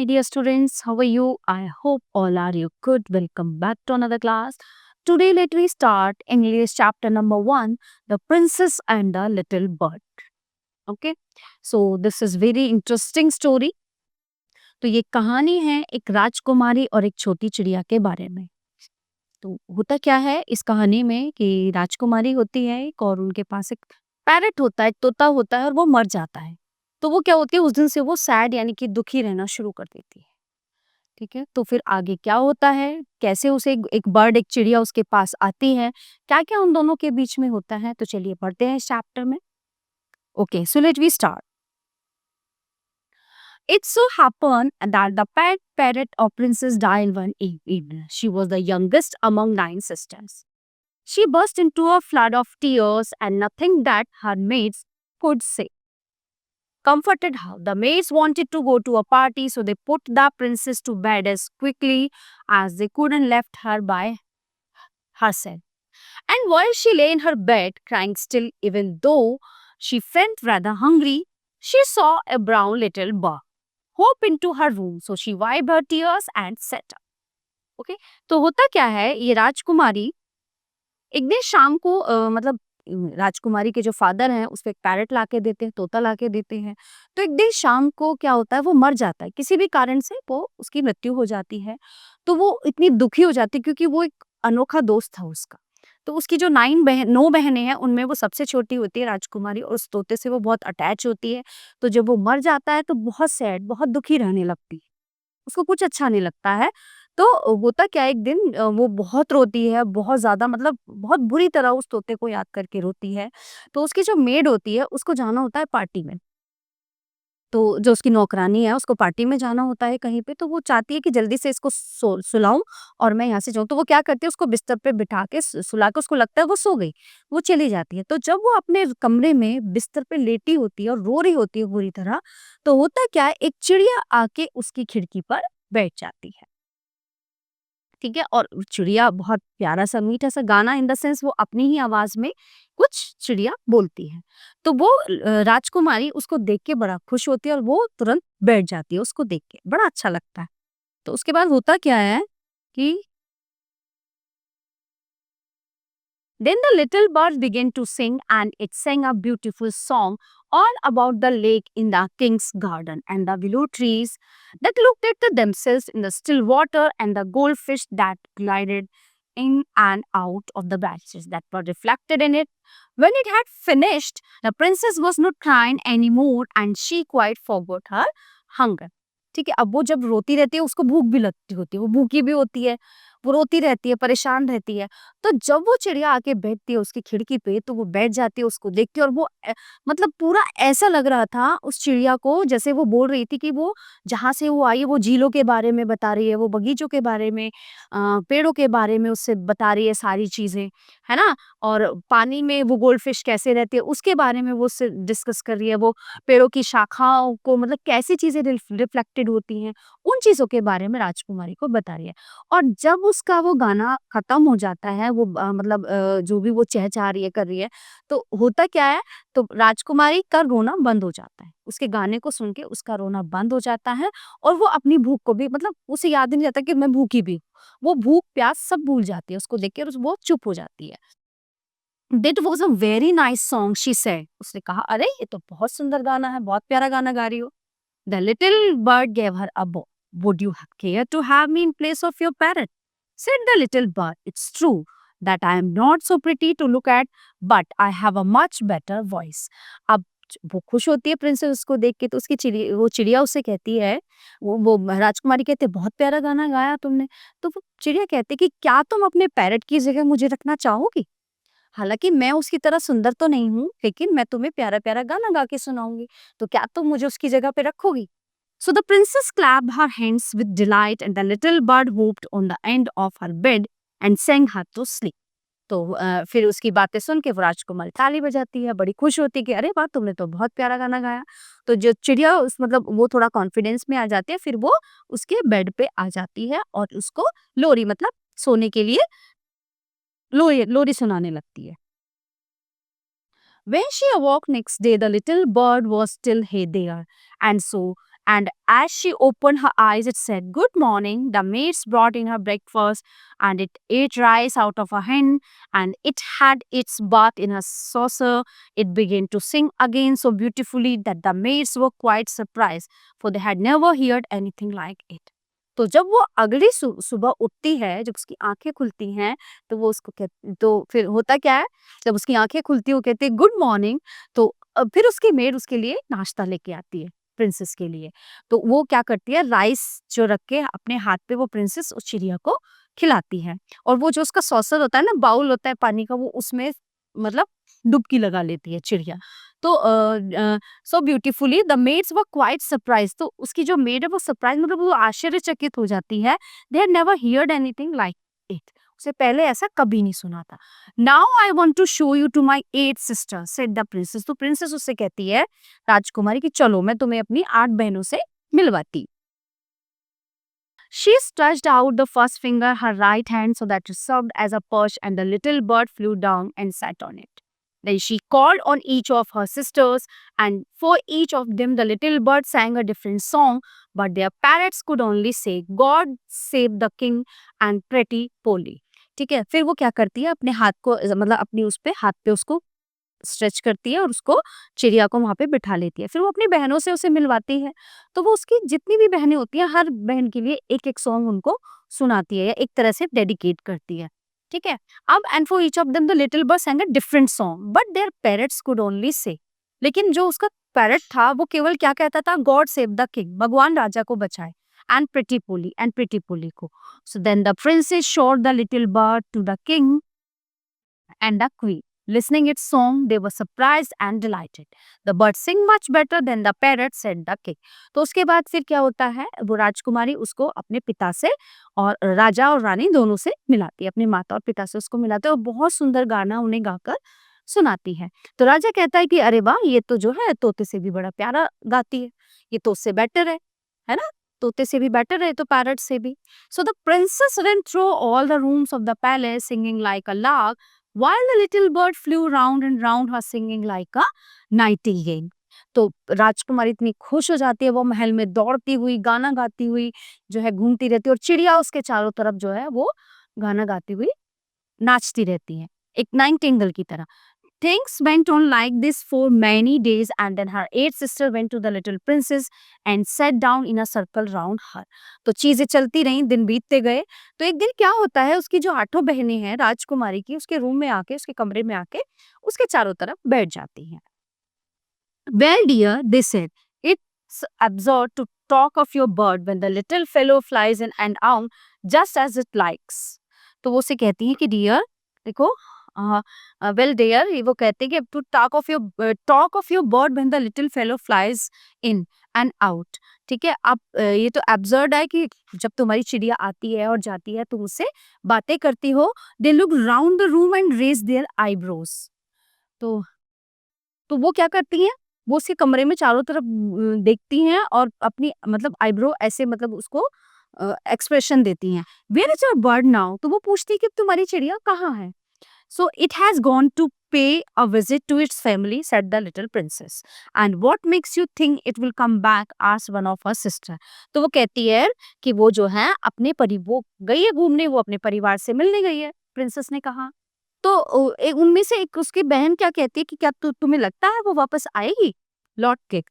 my dear students. How are you? I hope all are you good. Welcome back to another class. Today, let me start English chapter number 1, The Princess and the Little Bird. Okay, so this is very interesting story. तो ये कहानी है एक राजकुमारी और एक छोटी चिड़िया के बारे में। तो होता क्या है इस कहानी में कि राजकुमारी होती है एक और उनके पास एक पैरट होता है, एक तोता होता है और वो मर जाता है। तो वो क्या होती है उस दिन से वो सैड यानी कि दुखी रहना शुरू कर देती है। ठीक है, तो फिर आगे क्या होता है, कैसे उसे एक बर्ड एक चिड़िया उसके पास आती है, क्या क्या उन दोनों के बीच में होता है, तो चलिए पढ़ते हैं इस चैप्टर में। Okay, so let we start. It so happened that the pet parrot of Princess died one evening. She was the youngest among 9 sisters. She burst into a flood of tears, and nothing that her maids could say comforted her. The maids wanted to go to a party, so they put the princess to bed as quickly as they could and left her by herself. And while she lay in her bed, crying still, even though she felt rather hungry, she saw a brown little bird hop into her room. So she wiped her tears and sat up. Okay? तो होता क्या है, ये राजकुमारी एक दिन शाम को मतलब राजकुमारी के जो फादर हैं उसको एक पैरट लाके देते हैं, तोता लाके देते हैं। तो एक दिन शाम को क्या होता है वो मर जाता है, किसी भी कारण से वो उसकी मृत्यु हो जाती है। तो वो इतनी दुखी हो जाती है क्योंकि वो एक अनोखा दोस्त था उसका। तो उसकी जो 9 बहनें हैं उनमें वो सबसे छोटी होती है राजकुमारी और उस तोते से वो बहुत अटैच होती है। तो जब वो मर जाता है तो बहुत सैड, बहुत दुखी रहने लगती है। उसको कुछ अच्छा नहीं लगता है। तो होता क्या है एक दिन वो बहुत रोती है, बहुत ज़्यादा मतलब बहुत बुरी तरह उस तोते को याद करके रोती है। तो उसकी जो मेड होती है उसको जाना होता है पार्टी में। तो जो उसकी नौकरानी है उसको पार्टी में जाना होता है कहीं पे, तो वो चाहती है कि जल्दी से इसको सुलाऊँ और मैं यहाँ से जाऊँ। तो वो क्या करती है उसको बिस्तर पे बिठा के सुला के उसको लगता है वो सो गई, वो चली जाती है। तो जब वो अपने कमरे में बिस्तर पे लेटी होती है और रो रही होती है बुरी तरह, तो होता क्या है एक चिड़िया आके उसकी खिड़की पर बैठ जाती है। ठीक है, और चिड़िया बहुत प्यारा-सा मीठा-सा गाना इन द सेंस वो अपनी ही आवाज़ में कुछ चिड़िया बोलती है। तो वो राजकुमारी उसको देख के बड़ा खुश होती है और वो तुरंत बैठ जाती है उसको देख के, बड़ा अच्छा लगता है। तो उसके बाद होता क्या है कि then the little bird began to sing, and it sang a beautiful song all about the lake in the king's garden and the willow trees that looked at themselves in the still water and the goldfish that glided in and out of the branches that were reflected in it. When it had finished, the princess was not crying anymore and she quite forgot her hunger. ठीक है, अब वो जब रोती रहती है उसको भूख भी लगती होती है, वो भूखी भी होती है, वो रोती रहती है, परेशान रहती है। तो जब वो चिड़िया आके बैठती है उसकी खिड़की पे तो वो बैठ जाती है उसको देख के और वो मतलब पूरा ऐसा लग रहा था उस चिड़िया को जैसे वो बोल रही थी कि वो जहाँ से वो आई है वो झीलों के बारे में बता रही है, वो बगीचों के बारे में पेड़ों के बारे में उससे बता रही है सारी चीज़ें, है ना? और पानी में वो गोल्डफिश कैसे रहती है उसके बारे में वो उससे डिस्कस कर रही है, वो पेड़ों की शाखाओं को मतलब कैसी चीज़ें रिफ्लेक्टेड होती हैं, उन चीज़ों के बारे में राजकुमारी को बता रही है। और जब उसका वो गाना खत्म हो जाता है, वो मतलब जो भी वो चहचहा रही है, कर रही है, तो होता क्या है, तो राजकुमारी का रोना बंद हो जाता है। उसके गाने को सुन के उसका रोना बंद हो जाता है और वो अपनी भूख को भी मतलब उसे याद ही नहीं रहता कि मैं भूखी भी हूँ। वो भूख-प्यास सब भूल जाती है उसको देख के और वो चुप हो जाती है। "That was a very nice song" she said. उसने कहा, "अरे! ये तो बहुत सुंदर गाना है, बहुत प्यारा गाना गा रही हो।" The little bird gave her a bow. "Would you care to have me in place of your parrot?" said the little bird. "It's true that I am not so pretty to look at, but I have a much better voice." अब वो खुश होती है princess उसको देख के, तो उसकी वो चिड़िया उससे कहती है, वो राजकुमारी कहती है, "बहुत प्यारा गाना गाया तुमने।" तो वो चिड़िया कहती है कि, "क्या तुम अपने पैरट की जगह मुझे रखना चाहोगी? हालाँकि मैं उसकी तरह सुंदर तो नहीं हूँ, लेकिन मैं तुम्हें प्यारा-प्यारा गाना गा के सुनाऊँगी, तो क्या तुम मुझे उसकी जगह पे रखोगी?" So the princess clapped her hands with delight and the little bird hopped on the end of her bed and sang her to sleep. तो फिर उसकी बातें सुन के वो राजकुमारी ताली बजाती है, बड़ी खुश होती है कि अरे वाह! तुमने तो बहुत प्यारा गाना गाया। तो जो चिड़िया उस मतलब वो थोड़ा कॉन्फिडेंस में आ जाती है, फिर वो उसके बेड पे आ जाती है और उसको लोरी मतलब सोने के लिए लोरी लोरी सुनाने लगती है। When she awoke next day, the little bird was still there, and so And as she opened her eyes, it said, "Good morning." The maids brought in her breakfast, and it ate rice out of a hen, and it had its bath in a saucer. It began to sing again so beautifully that the maids were quite surprised, for they had never heard anything like it. तो जब वो अगली सुबह उठती है, जब उसकी आँखें खुलती हैं, तो वो उसको तो फिर होता क्या है, जब उसकी आँखें खुलती है, वो कहती है गुड मॉर्निंग, तो फिर उसकी मेड उसके लिए नाश्ता लेके आती है, प्रिंसेस के लिए। तो वो क्या करती है, राइस जो रख के अपने हाथ पे वो प्रिंसेस उस चिड़िया को खिलाती है, और वो जो उसका सॉसर होता है ना, बाउल होता है पानी का, वो उसमें मतलब डुबकी लगा लेती है चिड़िया। तो so beautifully the maids were quite surprise, तो उसकी जो मेड है वो सरप्राइज मतलब वो आश्चर्यचकित हो जाती है। They had never heard anything like it, उसे पहले ऐसा कभी नहीं सुना था। Now I want to show you to my 8 sister said the princess, तो प्रिंसेस उससे कहती है राजकुमारी कि चलो मैं तुम्हें अपनी 8 बहनों से मिलवाती। She stretched out the first finger, her right hand, so that it served as a perch, and the little bird flew down and sat on it. Then she called on each of her sisters, and for each of them, the little bird sang a different song, but their parrots could only say, "God save the king" and "Pretty Polly." ठीक है, फिर वो क्या करती है, अपने हाथ को मतलब अपनी उस पे हाथ पे उसको स्ट्रेच करती है और उसको चिड़िया को वहाँ पे बिठा लेती है। फिर वो अपनी बहनों से उसे मिलवाती है। तो वो उसकी जितनी भी बहनें होती हैं, हर बहन के लिए एक-एक सॉन्ग उनको सुनाती है या एक तरह से डेडिकेट करती है। ठीक है? अब and for each of them the little bird sang a different song, but their parrots could only say, लेकिन जो उसका पैरट था वो केवल क्या कहता था, गॉड सेव द किंग, भगवान राजा को बचाए, एंड प्रिटी पोली को। So then the princess showed the little bird to the king and the queen. Listening its song, they were surprised and delighted. The bird sing much better than the parrot, said the king. तो उसके बाद फिर क्या होता है, वो राजकुमारी उसको अपने पिता से और राजा और रानी दोनों से मिलाती है, अपने माता और पिता से उसको मिलाते हैं और बहुत सुंदर गाना उन्हें गाकर सुनाती है। तो राजा कहता है कि अरे वाह, ये तो जो है तोते से भी बड़ा प्यारा गाती है, ये तो उससे बेटर है ना? तोते से भी बेटर है तो पैरट से भी। So the princess ran through all the rooms of the palace singing like a lark, while the little bird flew round and round her singing like a nightingale. तो राजकुमारी इतनी खुश हो जाती है, वो महल में दौड़ती हुई गाना गाती हुई जो है घूमती रहती है, और चिड़िया उसके चारों तरफ जो है वो गाना गाती हुई नाचती रहती है, एक नाइटिंगेल की तरह। Things went on like this for many days, and then her 8 sisters went to the little princess and sat down in a circle round her. तो चीजें चलती रहीं, दिन बीतते गए। तो एक दिन क्या होता है, उसकी जो 8 बहनें हैं राजकुमारी की, उसके रूम में आके, उसके कमरे में आके उसके चारों तरफ बैठ जाती हैं। Well, dear, they said, it's absurd to talk of your bird when the little fellow flies in and out just as it likes. तो वो उसे कहती हैं कि डियर देखो, वेल डियर, वो कहते हैं कि to talk of your bird when the little fellow flies in and out. ठीक है, अब ये तो एब्सर्ड है कि जब तुम्हारी चिड़िया आती है और जाती है तुम उससे बातें करती हो। They look round the room and raise their eyebrows. तो वो क्या करती हैं, वो उसके कमरे में चारों तरफ देखती हैं और अपनी मतलब आईब्रो ऐसे मतलब उसको एक्सप्रेशन देती हैं। Where is your bird now? तो वो पूछती है कि तुम्हारी चिड़िया कहाँ है? So it has gone to pay a visit to its family, said the little princess. And what makes you think it will come back? Asked one of her sister. तो वो कहती है कि वो जो है वो गई है घूमने, वो अपने परिवार से मिलने गई है, प्रिंसेस ने कहा। तो उनमें से एक उसकी बहन क्या कहती है कि क्या तुम्हें लगता है वो वापस आएगी लौट के?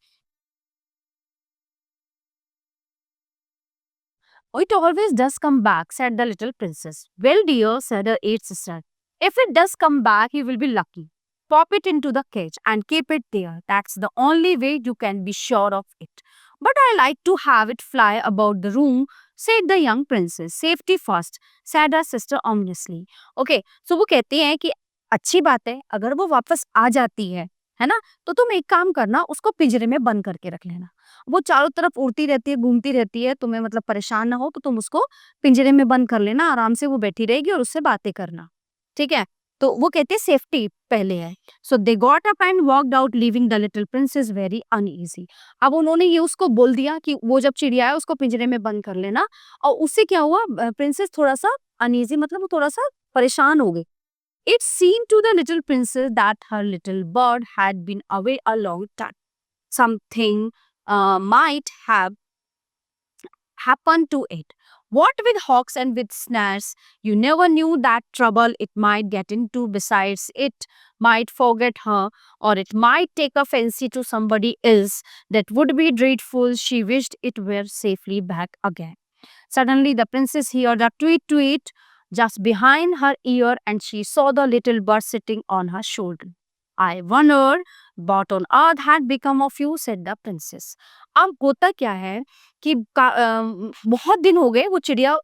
It always does come back, said the little princess. Well, dear, said her 8th sister, if it does come back, you will be lucky. Pop it into the cage and keep it there. That's the only way you can be sure of it. But I like to have it fly about the room, said the young princess. Safety first, said her sister ominously. Okay, so वो कहती हैं कि अच्छी बात है, अगर वो वापस आ जाती है ना? तो तुम एक काम करना, उसको पिंजरे में बंद करके रख लेना। वो चारों तरफ उड़ती रहती है, घूमती रहती है, तुम्हें मतलब परेशान ना हो तो तुम उसको पिंजरे में बंद कर लेना, आराम से वो बैठी रहेगी और उससे बातें करना, ठीक है? तो वो कहते हैं सेफ्टी पहले है। So they got up and walked out leaving the little princess very uneasy. अब उन्होंने ये उसको बोल दिया कि वो जब चिड़िया है उसको पिंजरे में बंद कर लेना, और उससे क्या हुआ, प्रिंसेस थोड़ा सा अनईजी मतलब वो थोड़ा सा परेशान हो गई। It seemed to the little princess that her little bird had been away a long time. Something might have happened to it. What with hawks and with snares, you never knew that trouble it might get into. Besides, it might forget her, or it might take a fancy to somebody else. That would be dreadful. She wished it were safely back again. Suddenly, the princess heard a tweet tweet just behind her ear, and she saw the little bird sitting on her shoulder. I wonder what on earth had become of you, said the princess. अब होता क्या है कि बहुत दिन हो गए वो चिड़िया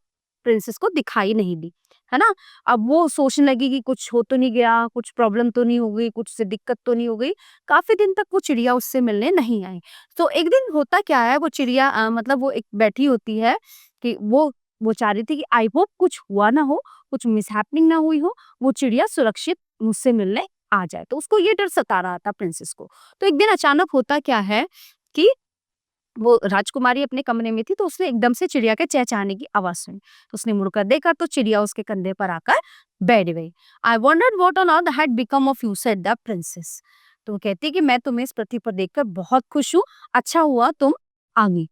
प्रिंसेस को दिखाई नहीं दी, है ना? अब वो सोचने लगी कि कुछ हो तो नहीं गया, कुछ प्रॉब्लम तो नहीं हो गई, कुछ से दिक्कत तो नहीं हो गई। काफ़ी दिन तक वो चिड़िया उससे मिलने नहीं आई। तो एक दिन होता क्या है, वो चिड़िया मतलब वो एक बैठी होती है कि वो चाह रही थी कि आई होप कुछ हुआ ना हो, कुछ मिसहैपनिंग ना हुई हो, वो चिड़िया सुरक्षित मुझसे मिलने आ जाए। तो उसको ये डर सता रहा था प्रिंसेस को। तो एक दिन अचानक होता क्या है कि वो राजकुमारी अपने कमरे में थी, तो उसने एकदम से चिड़िया के चहचहाने की आवाज़ सुनी। तो उसने मुड़कर देखा तो चिड़िया उसके कंधे पर आकर बैठ गई। आई wandered what on earth had become of you, said the princess. तो वो कहती कि मैं तुम्हें इस पृथ्वी पर देखकर बहुत खुश हूँ, अच्छा हुआ तुम आ गई।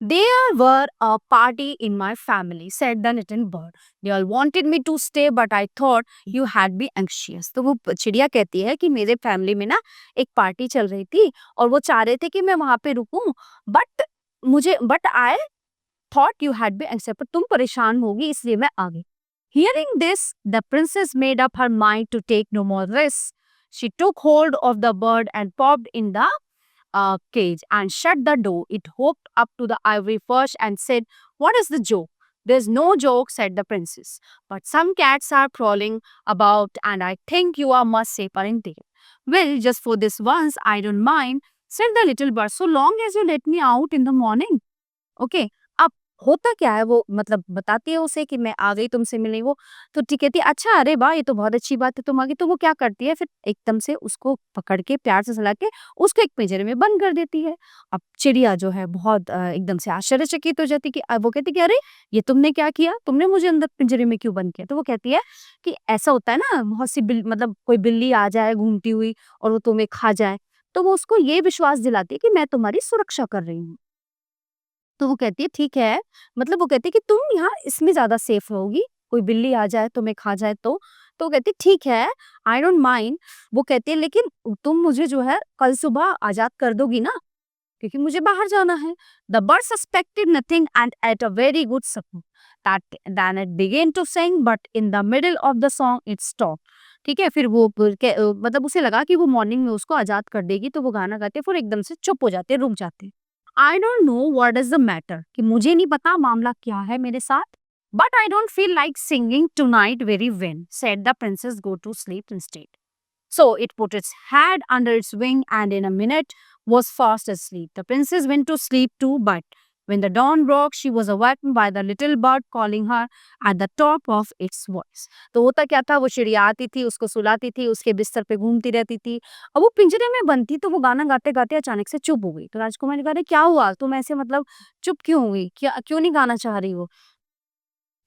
There were a party in my family, said the little bird. They all wanted me to stay, but I thought you had been anxious. तो वो चिड़िया कहती है कि मेरे फैमिली में ना एक पार्टी चल रही थी और वो चाह रहे थे कि मैं वहां पे रुकूं, but I thought you had be anxious, पर तुम परेशान होगी इसलिए मैं आ गई. Hearing this, the princess made up her mind to take no more risks. She took hold of the bird and popped in the cage and shut the door. It hopped up to the ivory perch and said, "What is the joke?" "There's no joke," said the princess. "But some cats are crawling about, and I think you are much safer in there." "Well, just for this once, I don't mind," said the little bird, "so long as you let me out in the morning." Okay, अब होता क्या है, वो मतलब बताती है उसे कि मैं आ गई तुमसे मिलने। वो तो ठीक कहती है, अच्छा अरे वाह ये तो बहुत अच्छी बात है तुम आ गई। तो वो क्या करती है फिर एकदम से उसको पकड़ के प्यार से सुला के उसको एक पिंजरे में बंद कर देती है। अब चिड़िया जो है बहुत एकदम से आश्चर्यचकित हो जाती कि वो कहती कि अरे ये तुमने क्या किया, तुमने मुझे अंदर पिंजरे में क्यों बंद किया? तो वो कहती है कि ऐसा होता है ना, बहुत सी मतलब कोई बिल्ली आ जाए घूमती हुई और वो तुम्हें खा जाए, तो वो उसको ये विश्वास दिलाती है कि मैं तुम्हारी सुरक्षा कर रही हूँ। तो वो कहती है ठीक है, मतलब वो कहती है कि तुम यहाँ इसमें ज़्यादा सेफ रहोगी, कोई बिल्ली आ जाए तुम्हें खा जाए तो। तो वो कहती है ठीक है, आई डोंट माइंड। वो कहती है लेकिन तुम मुझे जो है कल सुबह आज़ाद कर दोगी ना? क्योंकि मुझे बाहर जाना है। The bird suspected nothing and ate a very good supper that then it began to sing but in the middle of the song it stopped. ठीक है, फिर वो मतलब उसे लगा कि वो मॉर्निंग में उसको आज़ाद कर देगी, तो वो गाना गाते फिर एकदम से चुप हो जाते हैं, रुक जाते हैं। I don't know what is the matter, कि मुझे नहीं पता मामला क्या है मेरे साथ, but I don't feel like singing tonight very well, said the princess, go to sleep instead. So it put its head under its wing and in a minute was fast asleep. The princess went to sleep too, but when the dawn broke, she was awakened by the little bird calling her at the top of its voice. तो होता क्या था, वो चिड़िया आती थी, उसको सुलाती थी, उसके बिस्तर पे घूमती रहती थी। अब वो पिंजरे में बंद थी, तो वो गाना गाते गाते अचानक से चुप हो गई। तो राजकुमारी ने कहा, "अरे क्या हुआ, तुम ऐसे मतलब चुप क्यों हो गई, क्या क्यों नहीं गाना चाह रही हो?"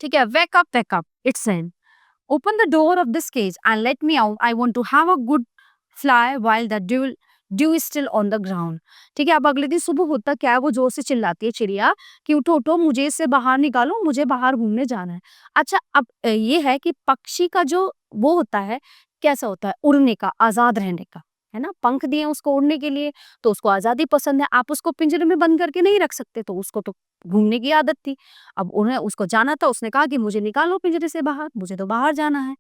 ठीक है, wake up it's said, "Open the door of this cage and let me out. I want to have a good fly while the dew is still on the ground." ठीक है, अब अगले दिन सुबह होता क्या है, वो जोर से चिल्लाती है चिड़िया कि उठो उठो, मुझे इससे बाहर निकालो, मुझे बाहर घूमने जाना है। अच्छा, अब ये है कि पक्षी का जो वो होता है, कैसा होता है, उड़ने का, आजाद रहने का, है ना? पंख दिए उसको उड़ने के लिए, तो उसको आजादी पसंद है। आप उसको पिंजरे में बंद करके नहीं रख सकते, तो उसको तो घूमने की आदत थी। अब उन्हें उसको जाना था, उसने कहा कि मुझे निकालो पिंजरे से बाहर, मुझे तो बाहर जाना है।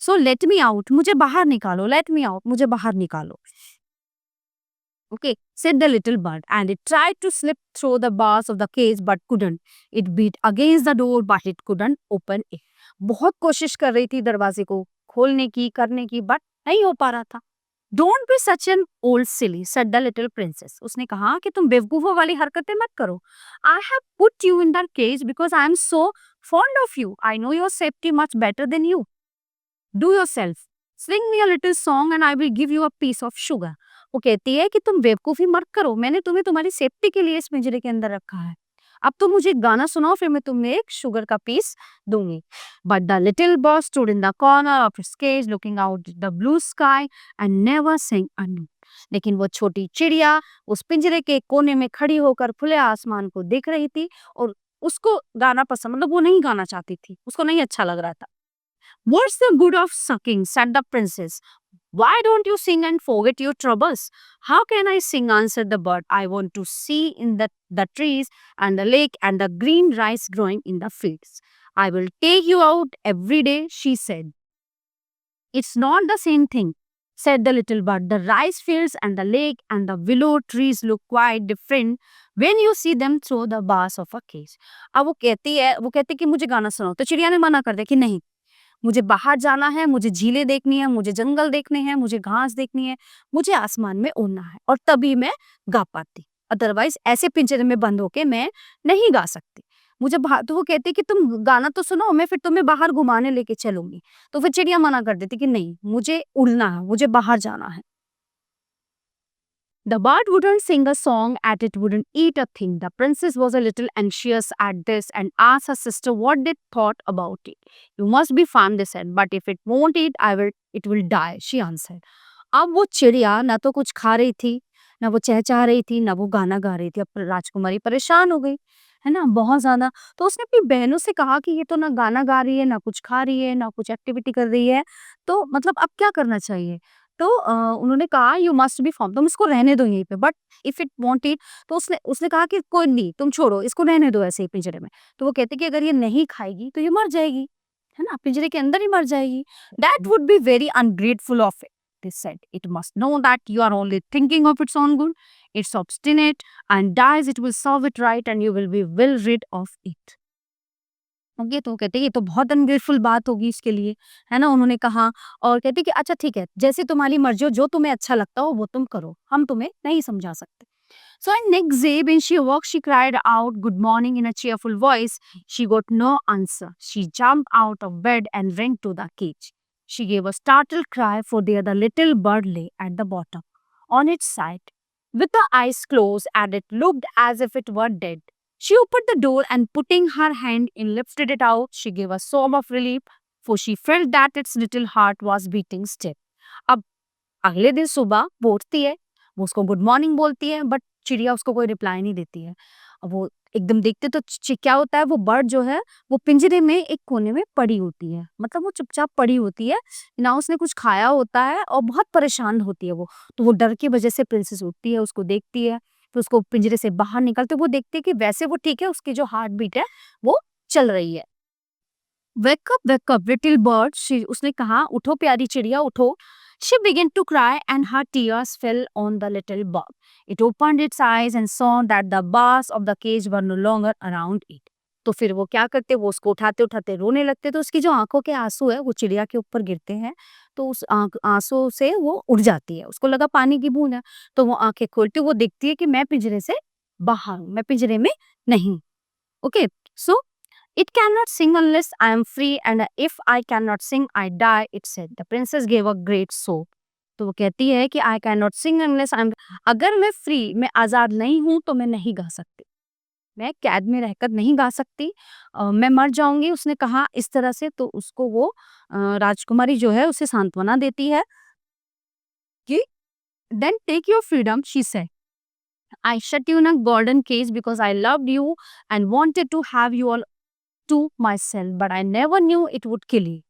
सो लेट मी आउट, मुझे बाहर निकालो, लेट मी आउट, मुझे बाहर निकालो। Okay, said the little bird, and it tried to slip through the bars of the cage but couldn't. It beat against the door but it couldn't open it. बहुत कोशिश कर रही थी दरवाजे को खोलने की, करने की, बट नहीं हो पा रहा था। Don't be such an old silly, said the little princess. उसने कहा कि तुम बेवकूफों वाली हरकतें मत करो। I have put you in that cage because I am so fond of you. I know your safety much better than you. Do yourself. Sing me a little song and I will give you a piece of sugar. वो कहती है कि तुम बेवकूफ़ी मत करो, मैंने तुम्हें तुम्हारी सेफ्टी के लिए इस पिंजरे के अंदर रखा है। अब तुम मुझे एक गाना सुनाओ, फिर मैं तुम्हें एक शुगर का पीस दूंगी। But the little bird stood in the corner of its cage looking out the blue sky and never sang a note. लेकिन वो छोटी चिड़िया उस पिंजरे के कोने में खड़ी होकर खुले आसमान को देख रही थी और उसको गाना पसंद, मतलब वो नहीं गाना चाहती थी, उसको नहीं अच्छा लग रहा था। What's the good of sucking? Said the princess. Why don't you sing and forget your troubles? How can I sing? Answered the bird. I want to see in the trees and the lake and the green rice growing in the fields. I will take you out every day, she said. It's not the same thing, said the little bird. The rice fields and the lake and the willow trees look quite different when you see them through the bars of a cage. अब वो कहती है कि मुझे गाना सुनाओ, तो चिड़िया ने मना कर दिया कि नहीं, मुझे बाहर जाना है, मुझे झीलें देखनी है, मुझे जंगल देखने हैं, मुझे घास देखनी है, मुझे आसमान में उड़ना है और तभी मैं गा पाती, अदरवाइज ऐसे पिंजरे में बंद होके मैं नहीं गा सकती। मुझे बाहर, तो वो कहती कि तुम गाना तो सुनो, मैं फिर तुम्हें बाहर घुमाने लेके चलूंगी। तो फिर चिड़िया मना कर देती कि नहीं, मुझे उड़ना है, मुझे बाहर जाना है। The bird wouldn't sing a song, and it wouldn't eat a thing. The princess was a little anxious at this and asked her sister what they thought about it. You must be fine, they said, but if it won't eat, it will die, she answered. अब वो चिड़िया ना तो कुछ खा रही थी, ना वो चहचहा रही थी, ना वो गाना गा रही थी। अब राजकुमारी परेशान हो गई, है ना, बहुत ज्यादा। तो उसने अपनी बहनों से कहा कि ये तो ना गाना गा रही है, ना कुछ खा रही है, ना कुछ एक्टिविटी कर रही है, तो मतलब अब क्या करना चाहिए। तो उन्होंने कहा यू मस्ट बी फॉर्म, तुम इसको रहने दो यहीं पे, but if it want it, तो उसने उसने कहा कि कोई नहीं, तुम छोड़ो इसको, रहने दो ऐसे ही पिंजरे में। तो वो कहते कि अगर ये नहीं खाएगी तो ये मर जाएगी, है ना, पिंजरे के अंदर ही मर जाएगी। That would be very ungrateful of it, they said. It must know that you are only thinking of its own good. It's obstinate and dies, it will solve it right and you will be well rid of it. Okay, तो कहते ये तो बहुत ungrateful बात होगी इसके लिए, है ना, उन्होंने कहा। और कहते कि अच्छा ठीक है, जैसे तुम्हारी मर्जी हो, जो तुम्हें अच्छा लगता हो वो तुम करो, हम तुम्हें नहीं समझा सकते। So next day when she awoke, she cried out good morning in a cheerful voice. She got no answer. She jumped out of bed and ran to the cage. She gave a startled cry, for there the little bird lay at the bottom, on its side, with the eyes closed, and it looked as if it were dead. She opened the door and putting her hand in lifted it out. She gave a sob of relief, for she felt that its little heart was beating still. अब अगले दिन सुबह वो उठती है, वो उसको good morning बोलती है, बट चिड़िया उसको कोई रिप्लाई नहीं देती है। अब वो एकदम देखते तो क्या होता है, वो बर्ड जो है वो पिंजरे में एक कोने में पड़ी होती है, मतलब वो चुपचाप पड़ी होती है, ना उसने कुछ खाया होता है और बहुत परेशान होती है वो। तो वो डर की वजह से प्रिंसेस उठती है, उसको देखती है, फिर उसको पिंजरे से बाहर निकलते वो देखती है कि वैसे वो ठीक है, उसकी जो हार्ट बीट है वो चल रही है। वेक अप लिटिल बर्ड, उसने कहा उठो प्यारी चिड़िया उठो। She began to cry and her tears fell on the little bird. It opened its eyes and saw that the bars of the cage were no longer around it. तो फिर वो क्या करते, वो उसको उठाते उठाते रोने लगते, तो उसकी जो आंखों के आंसू है वो चिड़िया के ऊपर गिरते हैं, तो उस आंसू से वो उड़ जाती है, उसको लगा पानी की बूंद है, तो वो आंखें खोलती, वो देखती है कि मैं पिंजरे से बाहर हूँ, मैं पिंजरे में नहीं। Okay, so it cannot sing unless I am free, and if I cannot sing, I die, it said. The princess gave a great sob. तो वो कहती है कि I cannot sing unless I am, अगर मैं फ्री, मैं आज़ाद नहीं हूँ तो मैं नहीं गा सकती, मैं कैद में रहकर नहीं गा सकती, मैं मर जाऊंगी, उसने कहा इस तरह से। तो उसको वो राजकुमारी जो है उसे सांत्वना देती है कि then take your freedom, she said. I shut you in a golden cage because I loved you and wanted to have you all to myself, but I never knew it would kill you.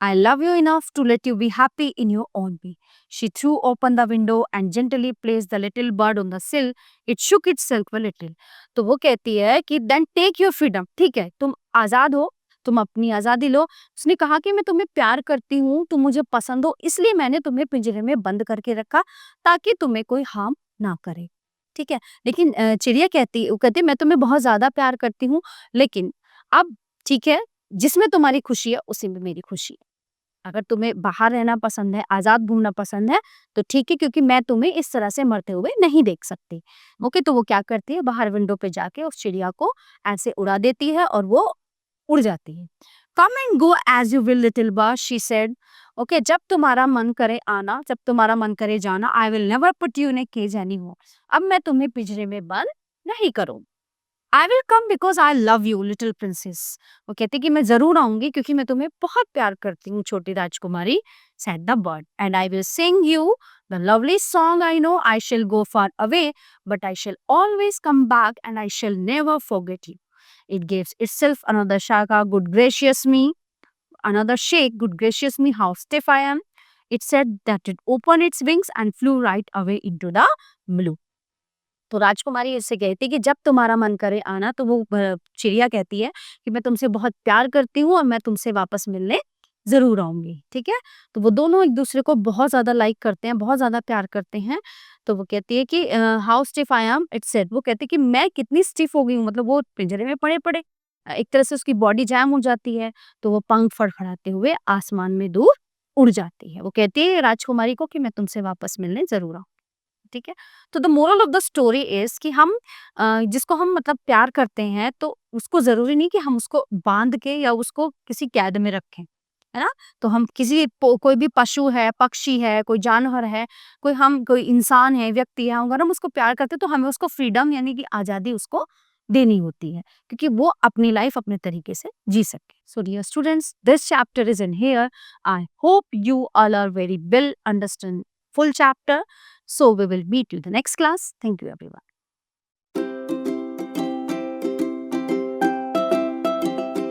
I love you enough to let you be happy in your own way. She threw open the window and gently placed the little bird on the sill. It shook itself a little. तो वो कहती है कि then take your freedom. ठीक है, तुम आज़ाद हो, तुम अपनी आज़ादी लो। उसने कहा कि मैं तुम्हें प्यार करती हूँ, तुम मुझे पसंद हो, इसलिए मैंने तुम्हें पिंजरे में बंद करके रखा ताकि तुम्हें कोई हार्म ना करे। ठीक है, लेकिन चिड़िया कहती मैं तुम्हें बहुत ज़्यादा प्यार करती हूँ, लेकिन अब ठीक है, जिसमें तुम्हारी खुशी है उसी में मेरी खुशी है। अगर तुम्हें बाहर रहना पसंद है, आज़ाद घूमना पसंद है, तो ठीक है, क्योंकि मैं तुम्हें इस तरह से मरते हुए नहीं देख सकती। ओके, तो वो क्या करती है, बाहर विंडो पे जाके उस चिड़िया को ऐसे उड़ा देती है और वो उड़ जाती है। Come and go as you will little bird, she said. Okay, जब तुम्हारा मन करे आना, जब तुम्हारा मन करे जाना, I will never put you in a cage any more. अब मैं तुम्हें पिंजरे में बंद नहीं करूँ। I will come because I love you little princess. वो कहती कि मैं जरूर आऊंगी क्योंकि मैं तुम्हें बहुत प्यार करती हूँ छोटी राजकुमारी, said the bird, and I will sing you the lovely song I know. I shall go far away, but I shall always come back, and I shall never forget you. It gives itself another shaka, good gracious me, another shake, good gracious me, how stiff I am. It said that it opened its wings and flew right away into the blue. तो राजकुमारी इससे कहती कि जब तुम्हारा मन करे आना, तो वो चिड़िया कहती है कि मैं तुमसे बहुत प्यार करती हूँ और मैं तुमसे वापस मिलने ज़रूर आऊँगी, ठीक है? तो वो दोनों एक-दूसरे को बहुत ज़्यादा लाइक करते हैं, बहुत ज़्यादा प्यार करते हैं। तो वो कहती है कि how stiff I am, it said, वो कहती है कि मैं कितनी स्टिफ हो गई हूँ, मतलब वो पिंजरे में पड़े-पड़े एक तरह से उसकी बॉडी जैम हो जाती है, तो वो पंख फड़फड़ाते हुए आसमान में दूर उड़ जाती है। वो कहती है राजकुमारी को कि मैं तुमसे वापस मिलने ज़रूर आऊँ। ठीक है? तो the moral of the story is कि हम जिसको हम मतलब प्यार करते हैं, तो उसको ज़रूरी नहीं कि हम उसको बाँध के या उसको किसी कैद में रखें, है ना? तो हम किसी कोई भी पशु है, पक्षी है, कोई जानवर है, कोई इंसान है, व्यक्ति है, अगर हम उसको प्यार करते हैं तो हमें उसको फ्रीडम यानी कि आज़ादी उसको देनी होती है, क्योंकि वो अपनी लाइफ अपने तरीके से जी सके। So dear students, this chapter is in here. I hope you all are very well understand full chapter. So we will meet you in the next class. Thank you everyone.